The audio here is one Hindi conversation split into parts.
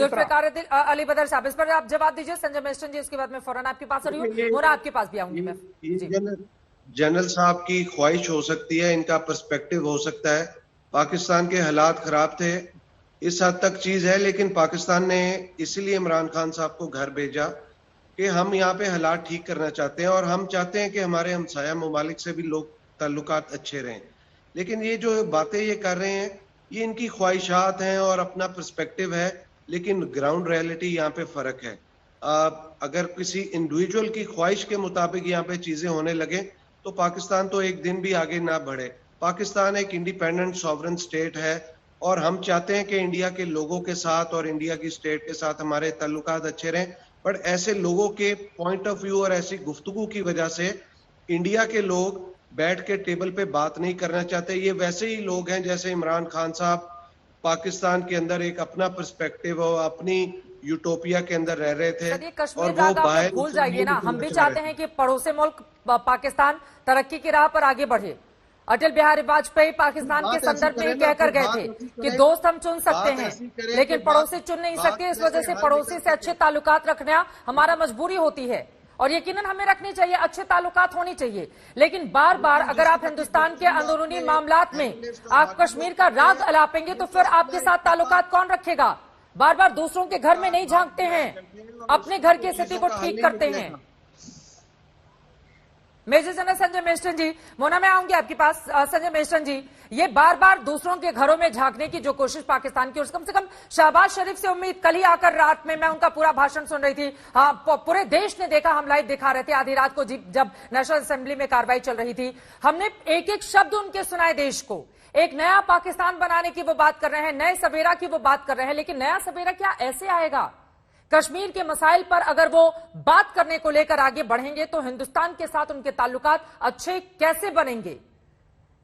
जुल्फिकार अली बदर साहब, इस पर आप जवाब दीजिए। संजय मेस्टन जी, उसके बाद मैं फौरन आपके पास आ रही हूँ। मोना, आपके पास भी आऊंगी मैं जी। जनरल साहब की ख्वाहिश हो सकती है, इनका पर्सपेक्टिव हो सकता है। पाकिस्तान के हालात खराब थे, इस हद तक चीज है, लेकिन पाकिस्तान ने इसीलिए इमरान खान साहब को घर भेजा कि हम यहाँ पे हालात ठीक करना चाहते हैं और हम चाहते हैं कि हमारे हमसाया ममालिक से भी लोग ताल्लुकात अच्छे रहें। लेकिन ये जो बातें ये कर रहे हैं, ये इनकी ख्वाहिशात हैं और अपना पर्सपेक्टिव है, लेकिन ग्राउंड रियलिटी यहाँ पे फर्क है। अगर किसी इंडिविजुअल की ख्वाहिश के मुताबिक यहाँ पे चीजें होने लगे तो पाकिस्तान तो एक दिन भी आगे ना बढ़े। पाकिस्तान एक इंडिपेंडेंट सॉवरन स्टेट है और हम चाहते हैं कि इंडिया के लोगों के साथ और इंडिया की स्टेट के साथ हमारे ताल्लुकात अच्छे रहें। बट ऐसे लोगों के पॉइंट ऑफ व्यू और ऐसी गुफ्तगू की वजह से इंडिया के लोग बैठ के टेबल पे बात नहीं करना चाहते। ये वैसे ही लोग हैं जैसे इमरान खान साहब पाकिस्तान के अंदर एक अपना पर्सपेक्टिव और अपनी यूटोपिया के अंदर रह रहे थे और वो बाहर भूल जाइए ना, हम भी चाहते हैं कि पड़ोसी मुल्क पाकिस्तान तरक्की की राह पर आगे बढ़े। अटल बिहारी वाजपेयी पाकिस्तान के संदर्भ में कहकर गए थे कि दोस्त हम चुन सकते हैं लेकिन पड़ोसी चुन नहीं सकते। इस वजह से पड़ोसी से अच्छे ताल्लुकात रखना हमारा मजबूरी होती है और यकीनन हमें रखनी चाहिए, अच्छे ताल्लुकात होनी चाहिए। लेकिन बार बार अगर आप हिंदुस्तान के अंदरूनी मामलात में आप कश्मीर का राग अलापेंगे तो फिर आपके साथ ताल्लुकात कौन रखेगा? बार बार दूसरों के घर में नहीं झांकते हैं, अपने घर की स्थिति को ठीक करते हैं। मेजर जनरल संजय मेस्टन जी, मोना मैं आऊंगी आपके पास। संजय मेस्टन जी, ये बार बार दूसरों के घरों में झांकने की जो कोशिश पाकिस्तान की, और कम से कम शहबाज शरीफ से उम्मीद, कल ही आकर रात में मैं उनका पूरा भाषण सुन रही थी। हाँ, पूरे देश ने देखा, हम लाइव दिखा रहे थे आधी रात को जब नेशनल असेंबली में कार्रवाई चल रही थी। हमने एक एक शब्द उनके सुनाए देश को। एक नया पाकिस्तान बनाने की वो बात कर रहे हैं, नए सवेरा की वो बात कर रहे हैं, लेकिन नया सवेरा क्या ऐसे आएगा? कश्मीर के मसाइल पर अगर वो बात करने को लेकर आगे बढ़ेंगे तो हिंदुस्तान के साथ उनके ताल्लुकात अच्छे कैसे बनेंगे?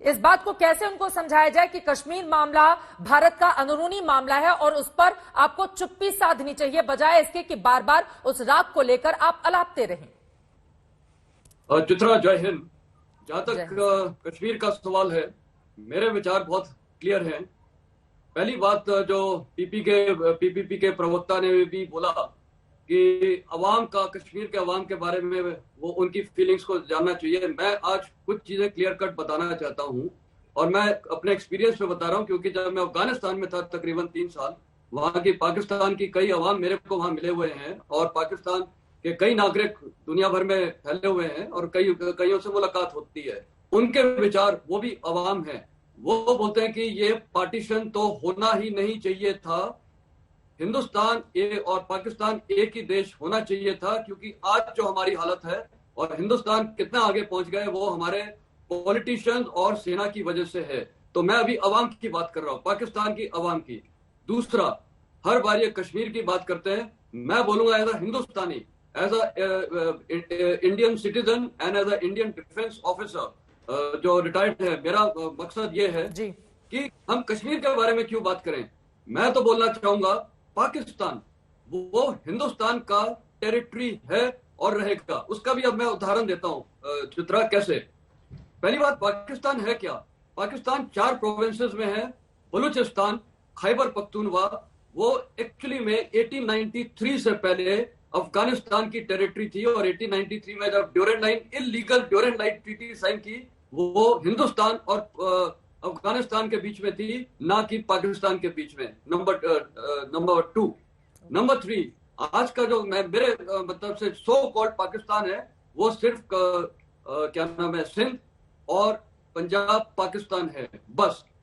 इस बात को कैसे उनको समझाया जाए कि कश्मीर मामला भारत का अंदरूनी मामला है और उस पर आपको चुप्पी साधनी चाहिए, बजाय इसके कि बार बार उस राग को लेकर आप अलापते रहें। चित्रा, जय हिंद। जहां तक कश्मीर का सवाल है, मेरे विचार बहुत क्लियर हैं। पहली बात, जो पीपीपी के प्रवक्ता ने भी बोला कि अवाम का, कश्मीर के अवाम के बारे में वो उनकी फीलिंग्स को जानना चाहिए। मैं आज कुछ चीजें क्लियर कट बताना चाहता हूं और मैं अपने एक्सपीरियंस में बता रहा हूं, क्योंकि जब मैं अफगानिस्तान में था तकरीबन 3 साल, वहां की पाकिस्तान की कई अवाम मेरे को वहां मिले हुए हैं और पाकिस्तान के कई नागरिक दुनिया भर में फैले हुए हैं और कईयों से मुलाकात होती है। उनके विचार, वो भी अवाम है, वो बोलते हैं कि ये पार्टीशन तो होना ही नहीं चाहिए था, हिंदुस्तान और पाकिस्तान एक ही देश होना चाहिए था, क्योंकि आज जो हमारी हालत है और हिंदुस्तान कितना आगे पहुंच गए वो हमारे पॉलिटिशियंस और सेना की वजह से है। तो मैं अभी अवाम की बात कर रहा हूं, पाकिस्तान की अवाम की। दूसरा, हर बार ये कश्मीर की बात करते हैं, मैं बोलूंगा as a Hindustani, as a Indian citizen and as a Indian defence officer जो रिटायर्ड है, मेरा मकसद ये है कि हम कश्मीर के बारे में क्यों बात करें। मैं तो बोलना चाहूंगा, पाकिस्तान वो हिंदुस्तान का टेरिटरी है और रहेगा। उसका भी अब मैं उदाहरण देता हूं चित्रा, कैसे। पहली बात, पाकिस्तान है क्या? पाकिस्तान 4 प्रोविंसेस में है। बलूचिस्तान, खैबर पख्तूनवा, वो एक्चुअली में 1893 से पहले अफगानिस्तान की टेरिटरी थी और 1893 में जब illegal Durand line treaty sign की, वो हिंदुस्तान और अफगानिस्तान के बीच में थी, ना कि पाकिस्तान के बीच में। नंबर 2। नंबर 3, आज का जो मेरे मतलब से सो कॉल्ड पाकिस्तान है, वो सिर्फ क्या नाम है, सिंध और पंजाब पाकिस्तान है, बस।